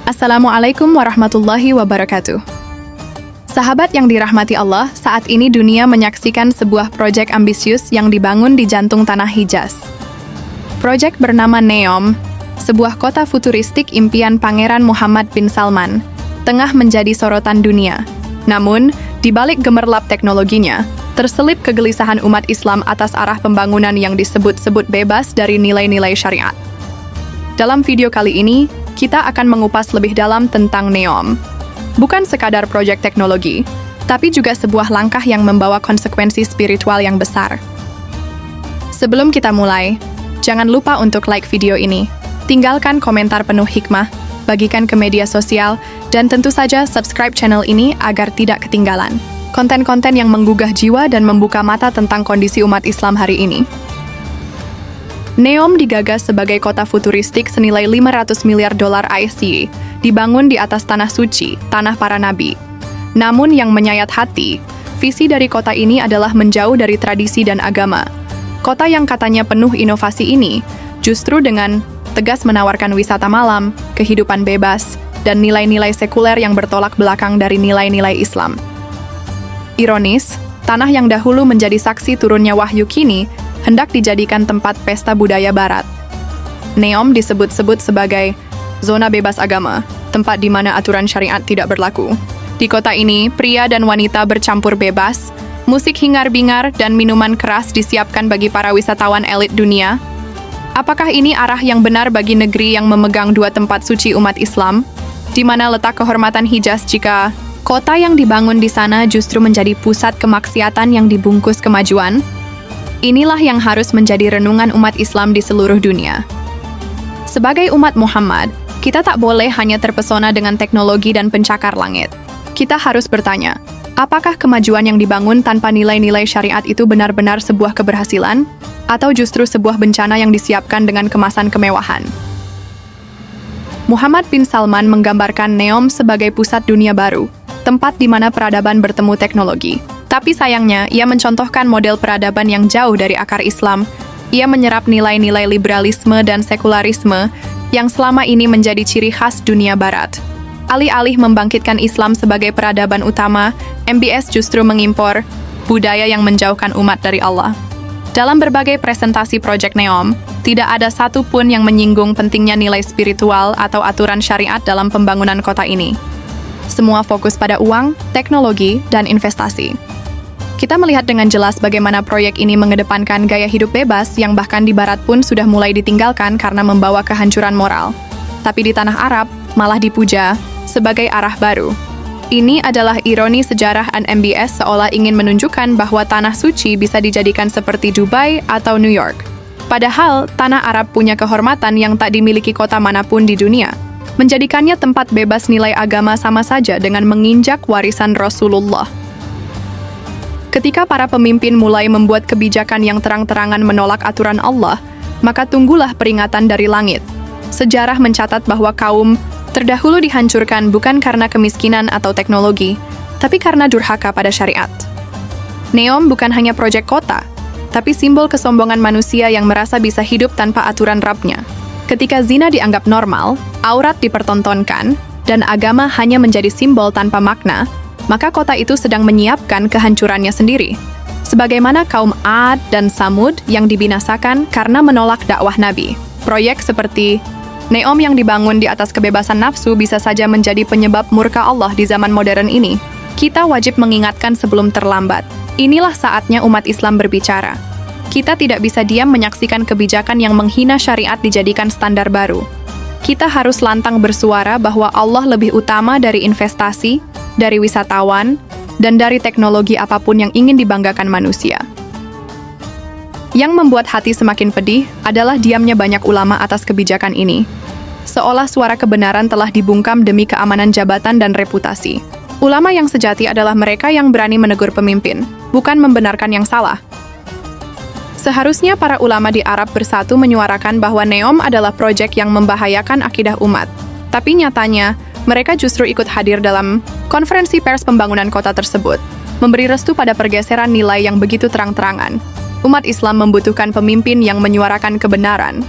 Assalamualaikum warahmatullahi wabarakatuh. Sahabat yang dirahmati Allah, saat ini dunia menyaksikan sebuah proyek ambisius yang dibangun di jantung tanah Hijaz. Proyek bernama NEOM, sebuah kota futuristik impian Pangeran Muhammad bin Salman, tengah menjadi sorotan dunia. Namun, di balik gemerlap teknologinya, terselip kegelisahan umat Islam atas arah pembangunan yang disebut-sebut bebas dari nilai-nilai syariat. Dalam video kali ini, kita akan mengupas lebih dalam tentang NEOM. Bukan sekadar proyek teknologi, tapi juga sebuah langkah yang membawa konsekuensi spiritual yang besar. Sebelum kita mulai, jangan lupa untuk like video ini, tinggalkan komentar penuh hikmah, bagikan ke media sosial, dan tentu saja subscribe channel ini agar tidak ketinggalan konten-konten yang menggugah jiwa dan membuka mata tentang kondisi umat Islam hari ini. NEOM digagas sebagai kota futuristik senilai $500 miliar IC, dibangun di atas tanah suci, tanah para nabi. Namun yang menyayat hati, visi dari kota ini adalah menjauh dari tradisi dan agama. Kota yang katanya penuh inovasi ini, justru dengan tegas menawarkan wisata malam, kehidupan bebas, dan nilai-nilai sekuler yang bertolak belakang dari nilai-nilai Islam. Ironis, tanah yang dahulu menjadi saksi turunnya wahyu kini hendak dijadikan tempat pesta budaya barat. NEOM disebut-sebut sebagai zona bebas agama, tempat di mana aturan syariat tidak berlaku. Di kota ini, pria dan wanita bercampur bebas, musik hingar-bingar dan minuman keras disiapkan bagi para wisatawan elit dunia. Apakah ini arah yang benar bagi negeri yang memegang dua tempat suci umat Islam? Di mana letak kehormatan Hijaz jika kota yang dibangun di sana justru menjadi pusat kemaksiatan yang dibungkus kemajuan? Inilah yang harus menjadi renungan umat Islam di seluruh dunia. Sebagai umat Muhammad, kita tak boleh hanya terpesona dengan teknologi dan pencakar langit. Kita harus bertanya, apakah kemajuan yang dibangun tanpa nilai-nilai syariat itu benar-benar sebuah keberhasilan? Atau justru sebuah bencana yang disiapkan dengan kemasan kemewahan? Muhammad bin Salman menggambarkan NEOM sebagai pusat dunia baru, tempat di mana peradaban bertemu teknologi. Tapi sayangnya, ia mencontohkan model peradaban yang jauh dari akar Islam. Ia menyerap nilai-nilai liberalisme dan sekularisme yang selama ini menjadi ciri khas dunia barat. Alih-alih membangkitkan Islam sebagai peradaban utama, MBS justru mengimpor budaya yang menjauhkan umat dari Allah. Dalam berbagai presentasi proyek NEOM, tidak ada satu pun yang menyinggung pentingnya nilai spiritual atau aturan syariat dalam pembangunan kota ini. Semua fokus pada uang, teknologi, dan investasi. Kita melihat dengan jelas bagaimana proyek ini mengedepankan gaya hidup bebas yang bahkan di barat pun sudah mulai ditinggalkan karena membawa kehancuran moral. Tapi di tanah Arab, malah dipuja sebagai arah baru. Ini adalah ironi sejarah MBS seolah ingin menunjukkan bahwa tanah suci bisa dijadikan seperti Dubai atau New York. Padahal, tanah Arab punya kehormatan yang tak dimiliki kota manapun di dunia. Menjadikannya tempat bebas nilai agama sama saja dengan menginjak warisan Rasulullah. Ketika para pemimpin mulai membuat kebijakan yang terang-terangan menolak aturan Allah, maka tunggulah peringatan dari langit. Sejarah mencatat bahwa kaum terdahulu dihancurkan bukan karena kemiskinan atau teknologi, tapi karena durhaka pada syariat. NEOM bukan hanya proyek kota, tapi simbol kesombongan manusia yang merasa bisa hidup tanpa aturan Rabb-nya. Ketika zina dianggap normal, aurat dipertontonkan, dan agama hanya menjadi simbol tanpa makna, maka kota itu sedang menyiapkan kehancurannya sendiri. Sebagaimana kaum Ad dan Samud yang dibinasakan karena menolak dakwah Nabi. Proyek seperti NEOM yang dibangun di atas kebebasan nafsu bisa saja menjadi penyebab murka Allah di zaman modern ini. Kita wajib mengingatkan sebelum terlambat. Inilah saatnya umat Islam berbicara. Kita tidak bisa diam menyaksikan kebijakan yang menghina syariat dijadikan standar baru. Kita harus lantang bersuara bahwa Allah lebih utama dari investasi, dari wisatawan, dan dari teknologi apapun yang ingin dibanggakan manusia. Yang membuat hati semakin pedih adalah diamnya banyak ulama atas kebijakan ini. Seolah suara kebenaran telah dibungkam demi keamanan jabatan dan reputasi. Ulama yang sejati adalah mereka yang berani menegur pemimpin, bukan membenarkan yang salah. Seharusnya para ulama di Arab bersatu menyuarakan bahwa NEOM adalah proyek yang membahayakan akidah umat. Tapi nyatanya, mereka justru ikut hadir dalam konferensi pers pembangunan kota tersebut, memberi restu pada pergeseran nilai yang begitu terang-terangan. Umat Islam membutuhkan pemimpin yang menyuarakan kebenaran,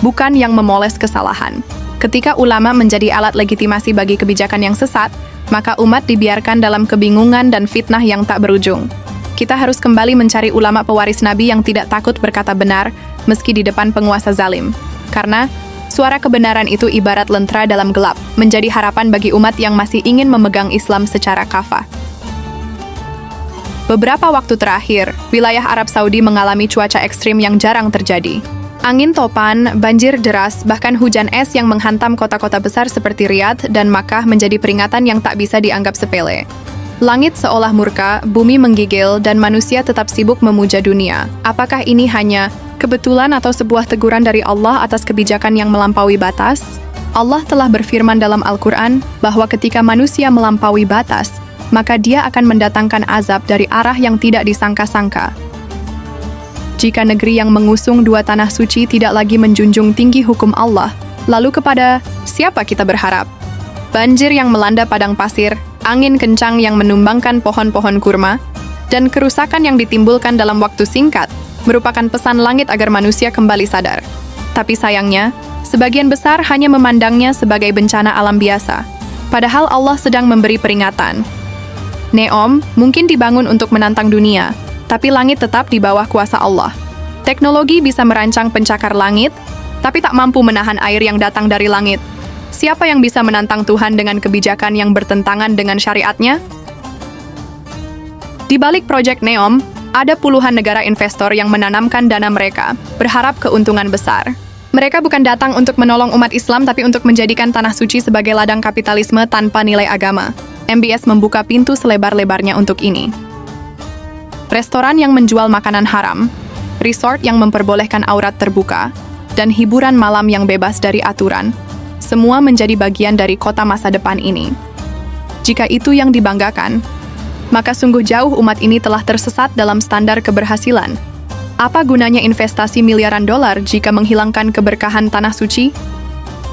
bukan yang memoles kesalahan. Ketika ulama menjadi alat legitimasi bagi kebijakan yang sesat, maka umat dibiarkan dalam kebingungan dan fitnah yang tak berujung. Kita harus kembali mencari ulama pewaris Nabi yang tidak takut berkata benar, meski di depan penguasa zalim. Karena suara kebenaran itu ibarat lentera dalam gelap, menjadi harapan bagi umat yang masih ingin memegang Islam secara kafah. Beberapa waktu terakhir, wilayah Arab Saudi mengalami cuaca ekstrim yang jarang terjadi. Angin topan, banjir deras, bahkan hujan es yang menghantam kota-kota besar seperti Riyadh dan Makkah menjadi peringatan yang tak bisa dianggap sepele. Langit seolah murka, bumi menggigil, dan manusia tetap sibuk memuja dunia. Apakah ini hanya kebetulan atau sebuah teguran dari Allah atas kebijakan yang melampaui batas? Allah telah berfirman dalam Al-Quran bahwa ketika manusia melampaui batas, maka dia akan mendatangkan azab dari arah yang tidak disangka-sangka. Jika negeri yang mengusung dua tanah suci tidak lagi menjunjung tinggi hukum Allah, lalu kepada siapa kita berharap? Banjir yang melanda padang pasir, angin kencang yang menumbangkan pohon-pohon kurma, dan kerusakan yang ditimbulkan dalam waktu singkat merupakan pesan langit agar manusia kembali sadar. Tapi sayangnya, sebagian besar hanya memandangnya sebagai bencana alam biasa, padahal Allah sedang memberi peringatan. Neom mungkin dibangun untuk menantang dunia, tapi langit tetap di bawah kuasa Allah. Teknologi bisa merancang pencakar langit, tapi tak mampu menahan air yang datang dari langit. Siapa yang bisa menantang Tuhan dengan kebijakan yang bertentangan dengan syariatnya? Di balik proyek Neom, ada puluhan negara investor yang menanamkan dana mereka, berharap keuntungan besar. Mereka bukan datang untuk menolong umat Islam, tapi untuk menjadikan tanah suci sebagai ladang kapitalisme tanpa nilai agama. MBS membuka pintu selebar-lebarnya untuk ini. Restoran yang menjual makanan haram, resort yang memperbolehkan aurat terbuka, dan hiburan malam yang bebas dari aturan, semua menjadi bagian dari kota masa depan ini. Jika itu yang dibanggakan, maka sungguh jauh umat ini telah tersesat dalam standar keberhasilan. Apa gunanya investasi miliaran dolar jika menghilangkan keberkahan tanah suci?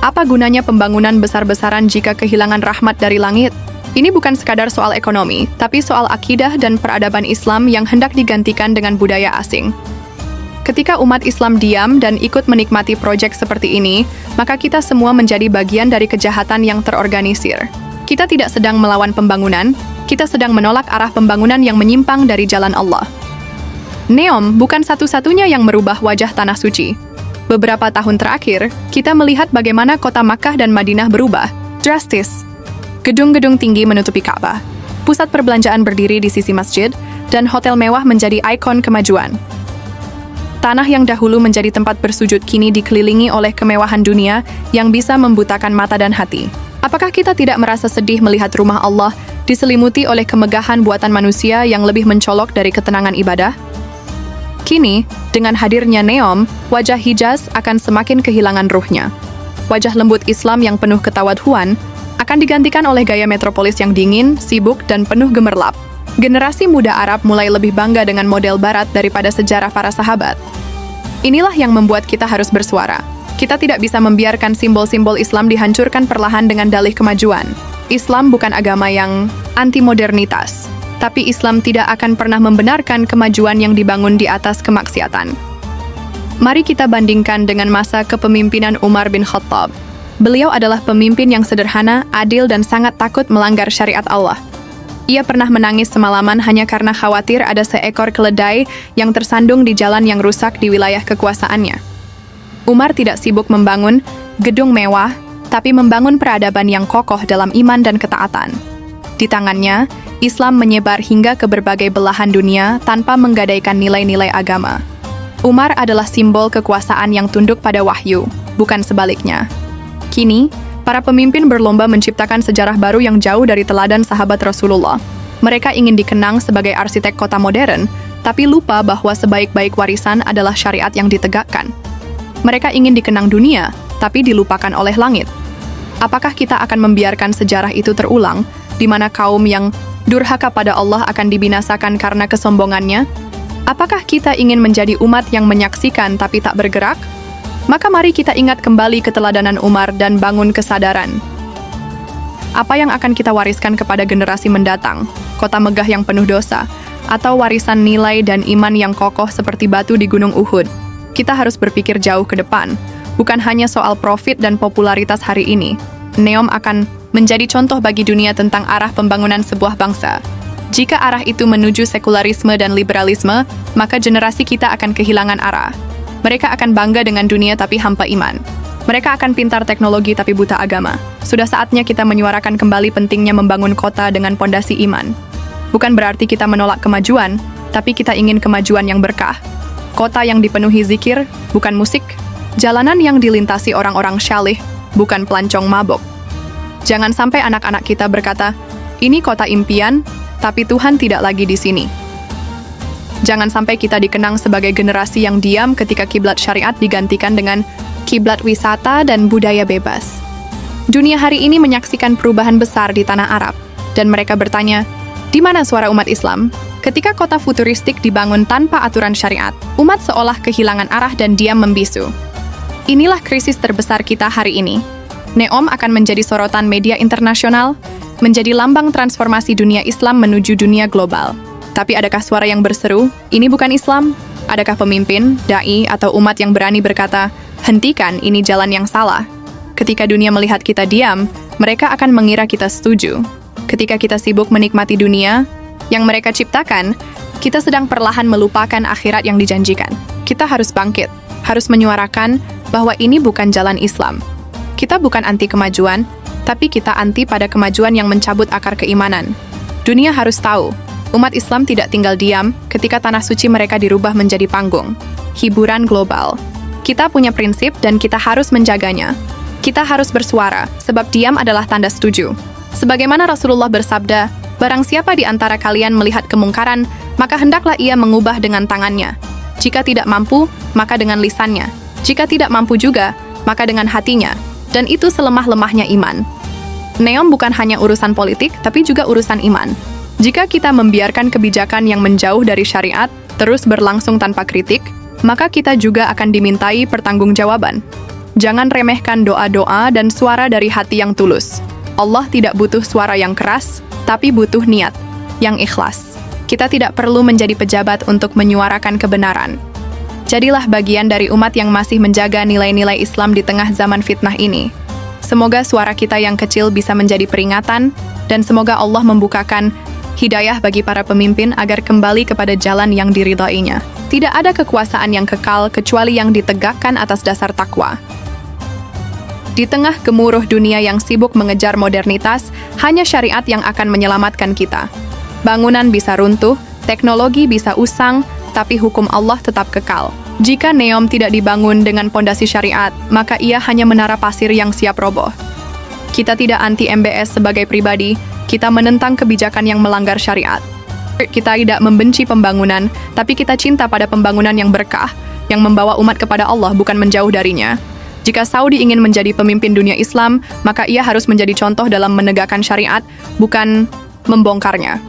Apa gunanya pembangunan besar-besaran jika kehilangan rahmat dari langit? Ini bukan sekadar soal ekonomi, tapi soal akidah dan peradaban Islam yang hendak digantikan dengan budaya asing. Ketika umat Islam diam dan ikut menikmati proyek seperti ini, maka kita semua menjadi bagian dari kejahatan yang terorganisir. Kita tidak sedang melawan pembangunan, kita sedang menolak arah pembangunan yang menyimpang dari jalan Allah. Neom bukan satu-satunya yang merubah wajah tanah suci. Beberapa tahun terakhir, kita melihat bagaimana kota Makkah dan Madinah berubah drastis. Gedung-gedung tinggi menutupi Ka'bah, pusat perbelanjaan berdiri di sisi masjid, dan hotel mewah menjadi ikon kemajuan. Tanah yang dahulu menjadi tempat bersujud kini dikelilingi oleh kemewahan dunia yang bisa membutakan mata dan hati. Apakah kita tidak merasa sedih melihat rumah Allah diselimuti oleh kemegahan buatan manusia yang lebih mencolok dari ketenangan ibadah? Kini, dengan hadirnya Neom, wajah Hijaz akan semakin kehilangan ruhnya. Wajah lembut Islam yang penuh ketawadhuan akan digantikan oleh gaya metropolis yang dingin, sibuk, dan penuh gemerlap. Generasi muda Arab mulai lebih bangga dengan model Barat daripada sejarah para sahabat. Inilah yang membuat kita harus bersuara. Kita tidak bisa membiarkan simbol-simbol Islam dihancurkan perlahan dengan dalih kemajuan. Islam bukan agama yang anti-modernitas, tapi Islam tidak akan pernah membenarkan kemajuan yang dibangun di atas kemaksiatan. Mari kita bandingkan dengan masa kepemimpinan Umar bin Khattab. Beliau adalah pemimpin yang sederhana, adil, dan sangat takut melanggar syariat Allah. Ia pernah menangis semalaman hanya karena khawatir ada seekor keledai yang tersandung di jalan yang rusak di wilayah kekuasaannya. Umar tidak sibuk membangun gedung mewah, tapi membangun peradaban yang kokoh dalam iman dan ketaatan. Di tangannya, Islam menyebar hingga ke berbagai belahan dunia tanpa menggadaikan nilai-nilai agama. Umar adalah simbol kekuasaan yang tunduk pada wahyu, bukan sebaliknya. Kini, para pemimpin berlomba menciptakan sejarah baru yang jauh dari teladan sahabat Rasulullah. Mereka ingin dikenang sebagai arsitek kota modern, tapi lupa bahwa sebaik-baik warisan adalah syariat yang ditegakkan. Mereka ingin dikenang dunia, tapi dilupakan oleh langit. Apakah kita akan membiarkan sejarah itu terulang, di mana kaum yang durhaka pada Allah akan dibinasakan karena kesombongannya? Apakah kita ingin menjadi umat yang menyaksikan tapi tak bergerak? Maka mari kita ingat kembali keteladanan Umar dan bangun kesadaran. Apa yang akan kita wariskan kepada generasi mendatang? Kota megah yang penuh dosa, atau warisan nilai dan iman yang kokoh seperti batu di Gunung Uhud? Kita harus berpikir jauh ke depan, bukan hanya soal profit dan popularitas hari ini. NEOM akan menjadi contoh bagi dunia tentang arah pembangunan sebuah bangsa. Jika arah itu menuju sekularisme dan liberalisme, maka generasi kita akan kehilangan arah. Mereka akan bangga dengan dunia tapi hampa iman. Mereka akan pintar teknologi tapi buta agama. Sudah saatnya kita menyuarakan kembali pentingnya membangun kota dengan pondasi iman. Bukan berarti kita menolak kemajuan, tapi kita ingin kemajuan yang berkah. Kota yang dipenuhi zikir, bukan musik. Jalanan yang dilintasi orang-orang syalih, bukan pelancong mabok. Jangan sampai anak-anak kita berkata, ini kota impian, tapi Tuhan tidak lagi di sini. Jangan sampai kita dikenang sebagai generasi yang diam ketika kiblat syariat digantikan dengan kiblat wisata dan budaya bebas. Dunia hari ini menyaksikan perubahan besar di tanah Arab, dan mereka bertanya, di mana suara umat Islam? Ketika kota futuristik dibangun tanpa aturan syariat, umat seolah kehilangan arah dan diam membisu. Inilah krisis terbesar kita hari ini. NEOM akan menjadi sorotan media internasional, menjadi lambang transformasi dunia Islam menuju dunia global. Tapi adakah suara yang berseru, ini bukan Islam? Adakah pemimpin, da'i, atau umat yang berani berkata, hentikan, ini jalan yang salah? Ketika dunia melihat kita diam, mereka akan mengira kita setuju. Ketika kita sibuk menikmati dunia yang mereka ciptakan, kita sedang perlahan melupakan akhirat yang dijanjikan. Kita harus bangkit, harus menyuarakan bahwa ini bukan jalan Islam. Kita bukan anti kemajuan, tapi kita anti pada kemajuan yang mencabut akar keimanan. Dunia harus tahu, umat Islam tidak tinggal diam ketika tanah suci mereka dirubah menjadi panggung hiburan global. Kita punya prinsip dan kita harus menjaganya. Kita harus bersuara, sebab diam adalah tanda setuju. Sebagaimana Rasulullah bersabda, barang siapa di antara kalian melihat kemungkaran, maka hendaklah ia mengubah dengan tangannya. Jika tidak mampu, maka dengan lisannya. Jika tidak mampu juga, maka dengan hatinya. Dan itu selemah-lemahnya iman. NEOM bukan hanya urusan politik, tapi juga urusan iman. Jika kita membiarkan kebijakan yang menjauh dari syariat terus berlangsung tanpa kritik, maka kita juga akan dimintai pertanggungjawaban. Jangan remehkan doa-doa dan suara dari hati yang tulus. Allah tidak butuh suara yang keras, tapi butuh niat yang ikhlas. Kita tidak perlu menjadi pejabat untuk menyuarakan kebenaran. Jadilah bagian dari umat yang masih menjaga nilai-nilai Islam di tengah zaman fitnah ini. Semoga suara kita yang kecil bisa menjadi peringatan, dan semoga Allah membukakan hidayah bagi para pemimpin agar kembali kepada jalan yang diridainya. Tidak ada kekuasaan yang kekal kecuali yang ditegakkan atas dasar takwa. Di tengah gemuruh dunia yang sibuk mengejar modernitas, hanya syariat yang akan menyelamatkan kita. Bangunan bisa runtuh, teknologi bisa usang, tapi hukum Allah tetap kekal. Jika NEOM tidak dibangun dengan pondasi syariat, maka ia hanya menara pasir yang siap roboh. Kita tidak anti MBS sebagai pribadi, kita menentang kebijakan yang melanggar syariat. Kita tidak membenci pembangunan, tapi kita cinta pada pembangunan yang berkah, yang membawa umat kepada Allah bukan menjauh darinya. Jika Saudi ingin menjadi pemimpin dunia Islam, maka ia harus menjadi contoh dalam menegakkan syariat, bukan membongkarnya.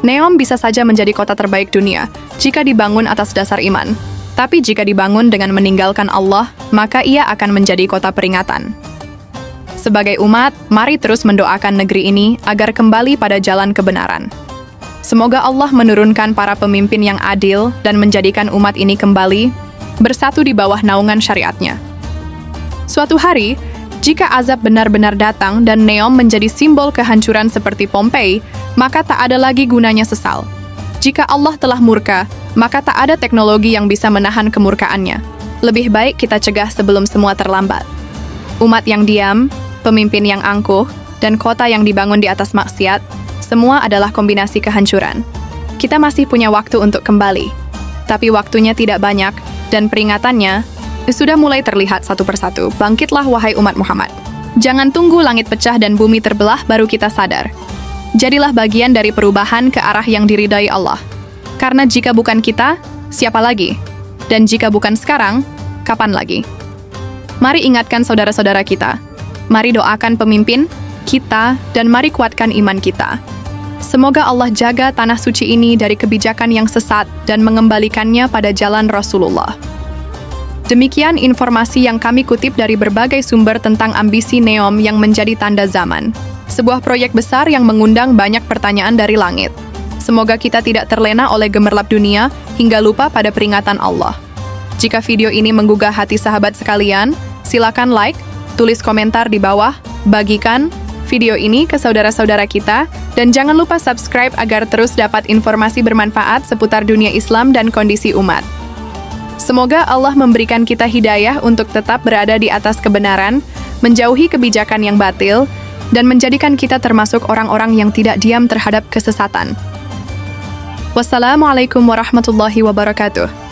NEOM bisa saja menjadi kota terbaik dunia jika dibangun atas dasar iman. Tapi jika dibangun dengan meninggalkan Allah, maka ia akan menjadi kota peringatan. Sebagai umat, mari terus mendoakan negeri ini agar kembali pada jalan kebenaran. Semoga Allah menurunkan para pemimpin yang adil dan menjadikan umat ini kembali bersatu di bawah naungan syariatnya. Suatu hari, jika azab benar-benar datang dan NEOM menjadi simbol kehancuran seperti Pompei, maka tak ada lagi gunanya sesal. Jika Allah telah murka, maka tak ada teknologi yang bisa menahan kemurkaannya. Lebih baik kita cegah sebelum semua terlambat. Umat yang diam, pemimpin yang angkuh, dan kota yang dibangun di atas maksiat, semua adalah kombinasi kehancuran. Kita masih punya waktu untuk kembali, tapi waktunya tidak banyak, dan peringatannya sudah mulai terlihat satu persatu. Bangkitlah wahai umat Muhammad. Jangan tunggu langit pecah dan bumi terbelah baru kita sadar. Jadilah bagian dari perubahan ke arah yang diridai Allah. Karena jika bukan kita, siapa lagi? Dan jika bukan sekarang, kapan lagi? Mari ingatkan saudara-saudara kita. Mari doakan pemimpin kita dan mari kuatkan iman kita. Semoga Allah jaga tanah suci ini dari kebijakan yang sesat dan mengembalikannya pada jalan Rasulullah. Demikian informasi yang kami kutip dari berbagai sumber tentang ambisi NEOM yang menjadi tanda zaman. Sebuah proyek besar yang mengundang banyak pertanyaan dari langit. Semoga kita tidak terlena oleh gemerlap dunia hingga lupa pada peringatan Allah. Jika video ini menggugah hati sahabat sekalian, Silakan like, tulis komentar di bawah, bagikan video ini ke saudara-saudara kita, dan jangan lupa subscribe agar terus dapat informasi bermanfaat seputar dunia Islam dan kondisi umat. Semoga Allah memberikan kita hidayah untuk tetap berada di atas kebenaran, menjauhi kebijakan yang batil, dan menjadikan kita termasuk orang-orang yang tidak diam terhadap kesesatan. Wassalamualaikum warahmatullahi wabarakatuh.